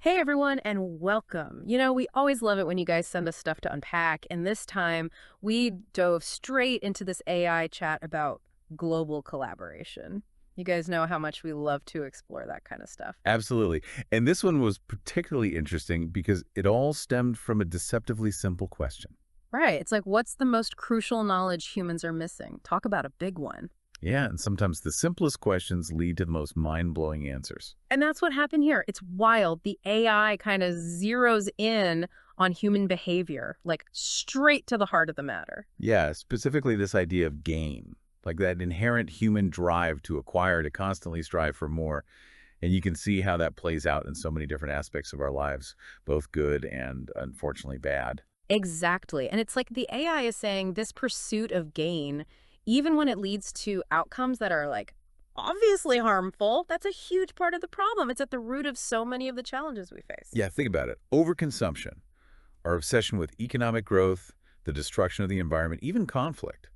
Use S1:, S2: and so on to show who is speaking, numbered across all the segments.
S1: Hey everyone, and welcome. We always love it when you guys send us stuff to unpack, and this time we dove straight into this AI chat about global collaboration. You guys know how much we love to explore that kind of stuff.
S2: Absolutely. And this one was particularly interesting because it all stemmed from a deceptively simple question.
S1: Right, it's like, what's the most crucial knowledge humans are missing? Talk about a big one.
S2: Yeah, and sometimes the simplest questions lead to the most mind-blowing answers.
S1: And that's what happened here. It's wild. The AI kind of zeroes in on human behavior, like straight to the heart of the matter.
S2: Yeah, specifically this idea of gain, like that inherent human drive to acquire, to constantly strive for more. And you can see how that plays out in so many different aspects of our lives, both good and unfortunately bad.
S1: Exactly. And it's like the AI is saying this pursuit of gain, even when it leads to outcomes that are like obviously harmful, that's a huge part of the problem. It's at the root of so many of the challenges we face.
S2: Yeah, think about it. Overconsumption, our obsession with economic growth, the destruction of the environment, even conflict.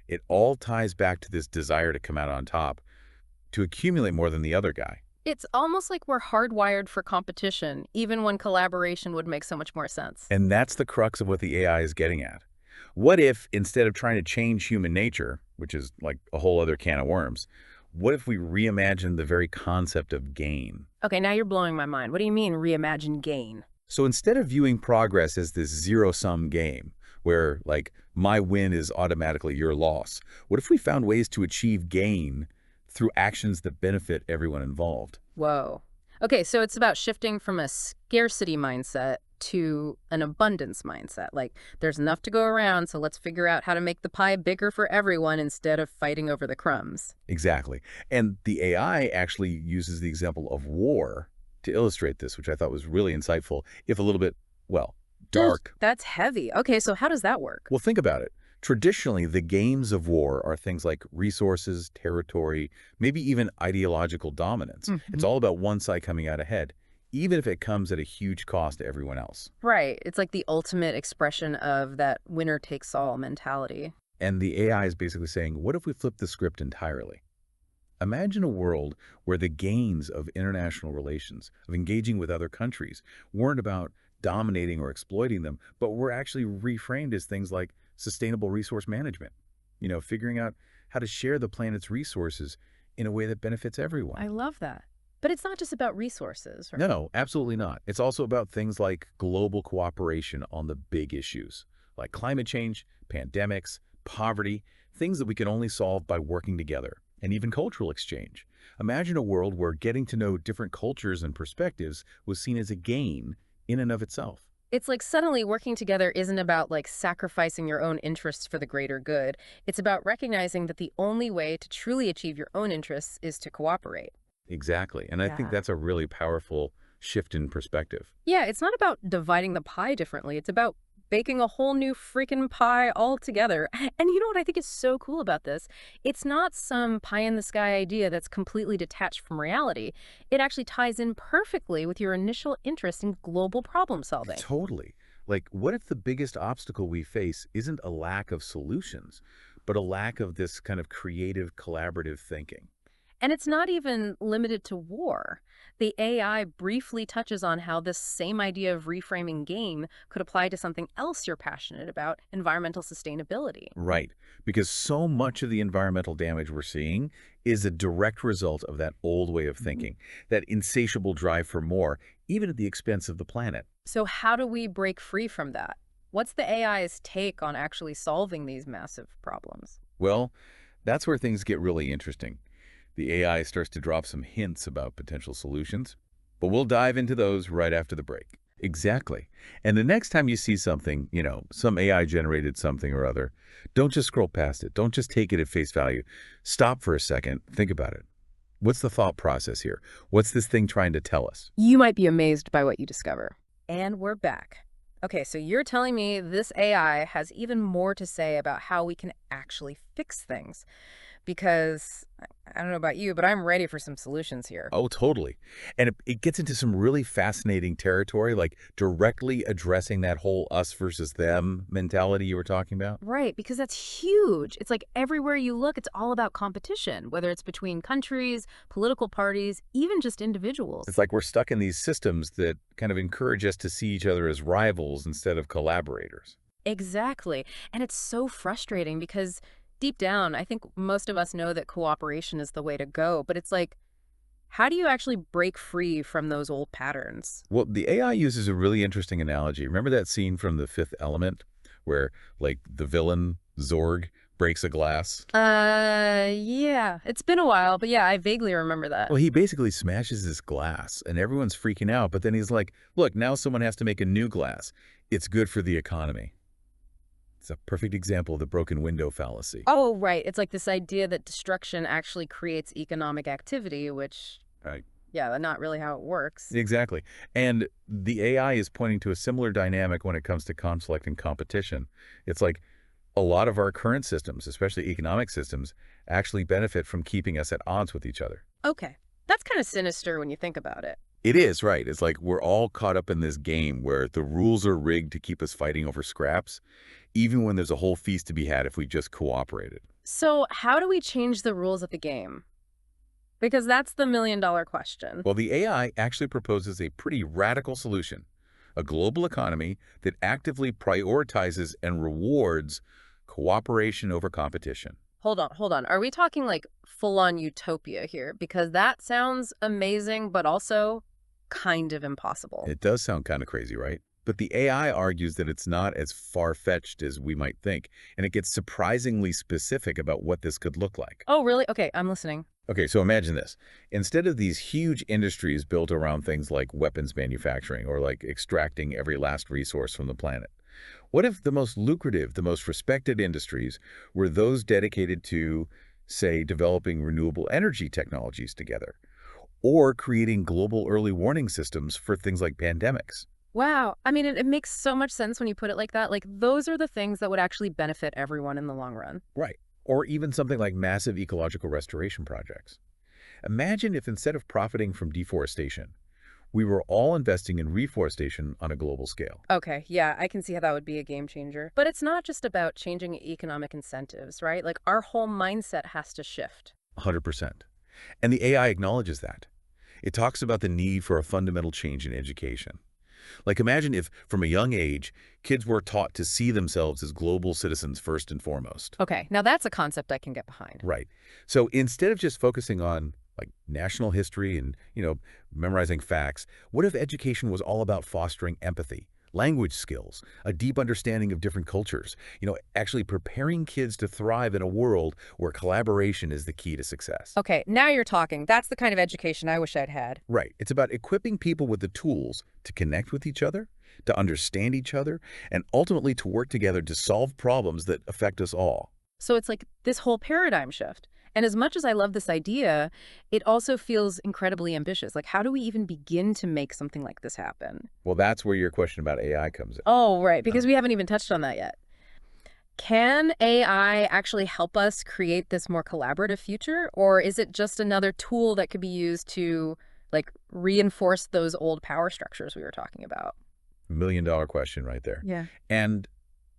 S2: It all ties back to this desire to come out on top, to accumulate more than the other guy.
S1: It's almost like we're hardwired for competition, even when collaboration would make so much more sense.
S2: And that's the crux of what the AI is getting at. What if, instead of trying to change human nature, which is like a whole other can of worms, what if we reimagine the very concept of gain?
S1: Okay, now you're blowing my mind. What do you mean reimagine gain?
S2: So instead of viewing progress as this zero-sum game, where, like, my win is automatically your loss, what if we found ways to achieve gain through actions that benefit everyone involved?
S1: Whoa. Okay, so it's about shifting from a scarcity mindset to an abundance mindset. Like, there's enough to go around, so let's figure out how to make the pie bigger for everyone instead of fighting over the crumbs.
S2: Exactly. And the AI actually uses the example of war to illustrate this, which I thought was really insightful, if a little bit, well, dark.
S1: That's heavy. Okay, so how does that work?
S2: Well, think about it. Traditionally, the games of war are things like resources, territory, maybe even ideological dominance. It's
S1: Mhm.
S2: all about one side coming out ahead, even if it comes at a huge cost to everyone else.
S1: Right. It's like the ultimate expression of that winner takes all mentality.
S2: And the AI is basically saying, what if we flip the script entirely? Imagine a world where the gains of international relations, of engaging with other countries, weren't about dominating or exploiting them, but were actually reframed as things like sustainable resource management. Figuring out how to share the planet's resources in a way that benefits everyone.
S1: I love that. But it's not just about resources, right?
S2: No, absolutely not. It's also about things like global cooperation on the big issues, like climate change, pandemics, poverty, things that we can only solve by working together, and even cultural exchange. Imagine a world where getting to know different cultures and perspectives was seen as a gain in and of itself.
S1: It's like suddenly working together isn't about like sacrificing your own interests for the greater good. It's about recognizing that the only way to truly achieve your own interests is to cooperate.
S2: Exactly. And I think
S1: Yeah.
S2: that's a really powerful shift in perspective.
S1: Yeah, it's not about dividing the pie differently. It's about baking a whole new freaking pie all together. And you know what I think is so cool about this? It's not some pie in the sky idea that's completely detached from reality. It actually ties in perfectly with your initial interest in global problem solving.
S2: Totally. Like, what if the biggest obstacle we face isn't a lack of solutions, but a lack of this kind of creative, collaborative thinking?
S1: And it's not even limited to war. The AI briefly touches on how this same idea of reframing gain could apply to something else you're passionate about, environmental sustainability.
S2: Right. Because so much of the environmental damage we're seeing is a direct result of that old way of thinking, that insatiable drive for more, even at the expense of the planet.
S1: So how do we break free from that? What's the AI's take on actually solving these massive problems?
S2: Well, that's where things get really interesting. The AI starts to drop some hints about potential solutions, but we'll dive into those right after the break. Exactly. And the next time you see something, some AI generated something or other, don't just scroll past it. Don't just take it at face value. Stop for a second. Think about it. What's the thought process here? What's this thing trying to tell us?
S1: You might be amazed by what you discover. And we're back. Okay, so you're telling me this AI has even more to say about how we can actually fix things. Because I don't know about you, but I'm ready for some solutions here.
S2: Oh, totally. And it gets into some really fascinating territory, like directly addressing that whole us versus them mentality you were talking about.
S1: Right, because that's huge. It's like everywhere you look, it's all about competition, whether it's between countries, political parties, even just
S2: It's
S1: individuals.
S2: like we're stuck in these systems that kind of encourage us to see each other as rivals instead of collaborators.
S1: Exactly. And it's so frustrating because deep down, I think most of us know that cooperation is the way to go. But it's like, how do you actually break free from those old patterns?
S2: Well, the AI uses a really interesting analogy. Remember that scene from The Fifth Element where, like, the villain, Zorg, breaks a glass?
S1: Yeah. It's been a while, but yeah, I vaguely remember that.
S2: Well, he basically smashes this glass, and everyone's freaking out, but then he's like, look, now someone has to make a new glass. It's good for the economy. It's a perfect example of the broken window fallacy.
S1: Oh, right. It's like this idea that destruction actually creates economic activity, which,
S2: Right.
S1: yeah, not really how it works.
S2: Exactly. And the AI is pointing to a similar dynamic when it comes to conflict and competition. It's like a lot of our current systems, especially economic systems, actually benefit from keeping us at odds with each other.
S1: Okay. That's kind of sinister when you think about it.
S2: It is, right. It's like we're all caught up in this game where the rules are rigged to keep us fighting over scraps, even when there's a whole feast to be had if we just cooperated.
S1: So, how do we change the rules of the game? Because that's the million-dollar question.
S2: Well, the AI actually proposes a pretty radical solution, a global economy that actively prioritizes and rewards cooperation over competition.
S1: Hold on, hold on. Are we talking like full-on utopia here? Because that sounds amazing, but also kind of impossible.
S2: It does sound kind of crazy, right? But the AI argues that it's not as far-fetched as we might think, and it gets surprisingly specific about what this could look like.
S1: Oh, really? Okay, I'm listening.
S2: Okay, so imagine this. Instead of these huge industries built around things like weapons manufacturing or like extracting every last resource from the planet, what if the most lucrative, the most respected industries were those dedicated to, say, developing renewable energy technologies together or creating global early warning systems for things like pandemics?
S1: Wow. I mean, it makes so much sense when you put it like that. Like, those are the things that would actually benefit everyone in the long run.
S2: Right. Or even something like massive ecological restoration projects. Imagine if instead of profiting from deforestation, we were all investing in reforestation on a global scale.
S1: Okay, yeah, I can see how that would be a game changer. But it's not just about changing economic incentives, right? Like, our whole mindset has to shift.
S2: 100%. And the AI acknowledges that. It talks about the need for a fundamental change in education. Like imagine if, from a young age, kids were taught to see themselves as global citizens first and foremost.
S1: Okay, now that's a concept I can get behind.
S2: Right. So instead of just focusing on like national history and, memorizing facts, what if education was all about fostering empathy, language skills, a deep understanding of different cultures, actually preparing kids to thrive in a world where collaboration is the key to success.
S1: Okay, now you're talking. That's the kind of education I wish I'd had.
S2: Right. It's about equipping people with the tools to connect with each other, to understand each other, and ultimately to work together to solve problems that affect us all.
S1: So it's like this whole paradigm shift. And as much as I love this idea, it also feels incredibly ambitious. Like, how do we even begin to make something like this happen?
S2: Well, that's where your question about AI comes in.
S1: Oh, right, because we haven't even touched on that yet. Can AI actually help us create this more collaborative future? Or is it just another tool that could be used to, like, reinforce those old power structures we were talking about?
S2: $1 million question right there.
S1: Yeah.
S2: And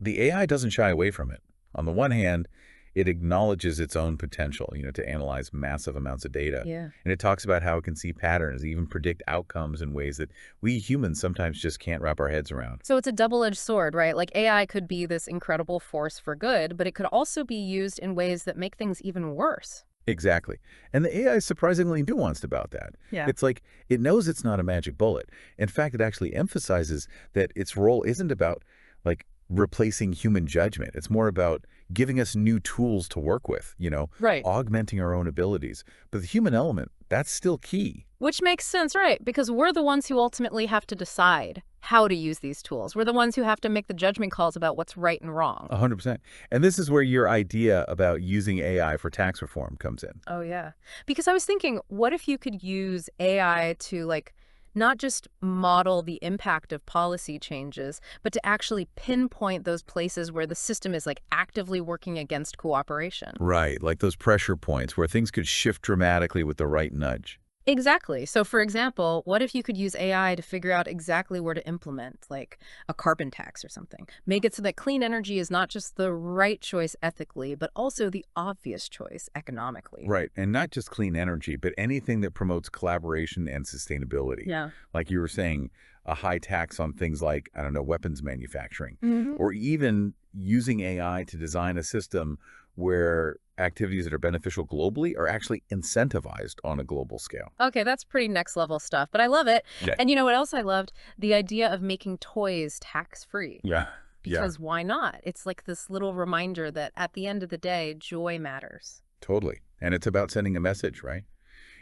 S2: the AI doesn't shy away from it. On the one hand, it acknowledges its own potential, to analyze massive amounts of data.
S1: Yeah.
S2: And it talks about how it can see patterns, even predict outcomes in ways that we humans sometimes just can't wrap our heads around.
S1: So it's a double-edged sword, right? Like AI could be this incredible force for good, but it could also be used in ways that make things even worse.
S2: Exactly. And the AI is surprisingly nuanced about that.
S1: Yeah.
S2: It's like it knows it's not a magic bullet. In fact, it actually emphasizes that its role isn't about like replacing human judgment. It's more about giving us new tools to work with,
S1: Right.
S2: augmenting our own abilities. But the human element, that's still key.
S1: Which makes sense, right? Because we're the ones who ultimately have to decide how to use these tools. We're the ones who have to make the judgment calls about what's right and wrong.
S2: 100%. And this is where your idea about using AI for tax reform comes in.
S1: Oh, yeah. Because I was thinking, what if you could use AI to, like, Not just model the impact of policy changes, but to actually pinpoint those places where the system is like actively working against cooperation.
S2: Right, like those pressure points where things could shift dramatically with the right nudge.
S1: Exactly. So, for example, what if you could use AI to figure out exactly where to implement, like a carbon tax or something? Make it so that clean energy is not just the right choice ethically, but also the obvious choice economically.
S2: Right, and not just clean energy, but anything that promotes collaboration and sustainability.
S1: Yeah.
S2: Like you were saying, a high tax on things like, I don't know, weapons manufacturing,
S1: Hmm.
S2: or even using AI to design a system where activities that are beneficial globally are actually incentivized on a global scale.
S1: Okay, that's pretty next level stuff, but I love it.
S2: Yeah.
S1: And you know what else I loved? The idea of making toys tax-free.
S2: Yeah. Yeah,
S1: Because why not? It's like this little reminder that at the end of the day, joy matters.
S2: totally. And it's about sending a message, right?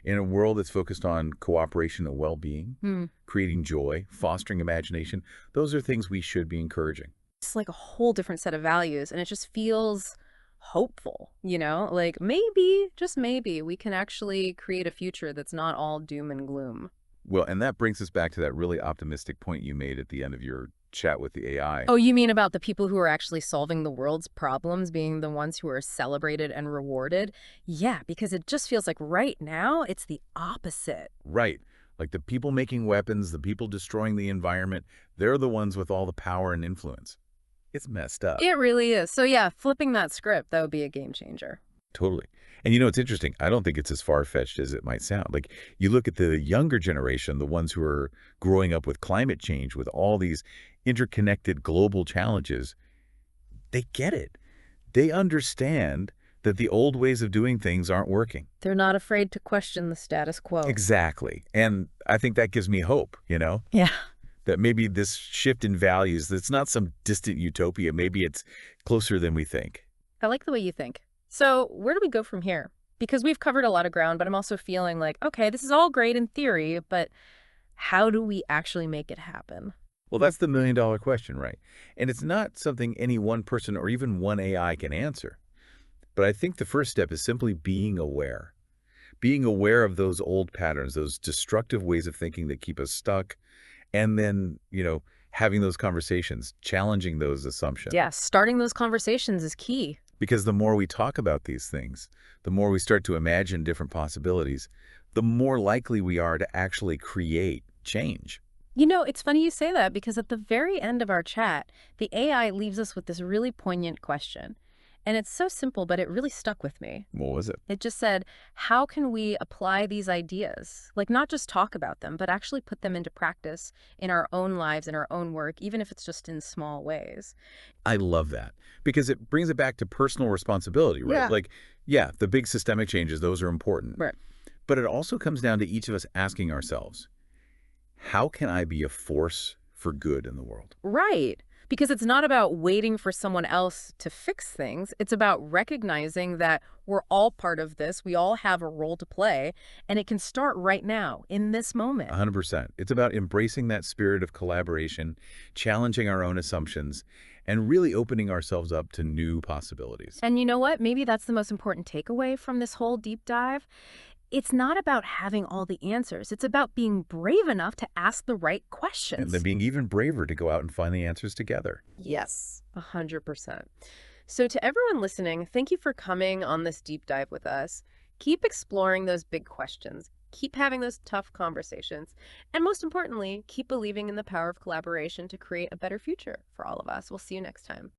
S2: In a world that's focused on cooperation and well-being,
S1: Hmm.
S2: creating joy, fostering imagination, those are things we should be encouraging.
S1: It's like a whole different set of values, and it just feels hopeful, you know? Like maybe, just maybe, we can actually create a future that's not all doom and gloom.
S2: Well, and that brings us back to that really optimistic point you made at the end of your chat with the AI.
S1: Oh, you mean about the people who are actually solving the world's problems being the ones who are celebrated and rewarded? Yeah, because it just feels like right now it's the opposite.
S2: Right. Like the people making weapons, the people destroying the environment, they're the ones with all the power and influence. It's messed up.
S1: It really is. So yeah, flipping that script, that would be a game changer.
S2: Totally. And you know, it's interesting. I don't think it's as far-fetched as it might sound. Like you look at the younger generation, the ones who are growing up with climate change, with all these interconnected global challenges, they get it. They understand that the old ways of doing things aren't working.
S1: They're not afraid to question the status quo.
S2: Exactly. And I think that gives me hope,
S1: Yeah.
S2: that maybe this shift in values, that's not some distant utopia. Maybe it's closer than we think.
S1: I like the way you think. So where do we go from here? Because we've covered a lot of ground, but I'm also feeling like, okay, this is all great in theory, but how do we actually make it happen?
S2: Well, that's the million-dollar question, right? And it's not something any one person or even one AI can answer. But I think the first step is simply being aware of those old patterns, those destructive ways of thinking that keep us stuck, and then, having those conversations, challenging those assumptions.
S1: Yeah, starting those conversations is key.
S2: Because the more we talk about these things, the more we start to imagine different possibilities, the more likely we are to actually create change.
S1: You know, it's funny you say that because at the very end of our chat, the AI leaves us with this really poignant question. And it's so simple, but it really stuck with me.
S2: What was it?
S1: It just said, how can we apply these ideas? Like not just talk about them, but actually put them into practice in our own lives, in our own work, even if it's just in small ways.
S2: I love that because it brings it back to personal responsibility, right?
S1: Yeah.
S2: Like, yeah, the big systemic changes, those are important.
S1: Right.
S2: But it also comes down to each of us asking ourselves, how can I be a force for good in the world?
S1: Right. Because it's not about waiting for someone else to fix things. It's about recognizing that we're all part of this. We all have a role to play, and it can start right now in this moment.
S2: 100%. It's about embracing that spirit of collaboration, challenging our own assumptions, and really opening ourselves up to new possibilities.
S1: And you know what? Maybe that's the most important takeaway from this whole deep dive. It's not about having all the answers. It's about being brave enough to ask the right
S2: And
S1: questions.
S2: then being even braver to go out and find the answers together.
S1: Yes, 100%. So to everyone listening, thank you for coming on this deep dive with us. Keep exploring those big questions. Keep having those tough conversations. And most importantly, keep believing in the power of collaboration to create a better future for all of us. We'll see you next time.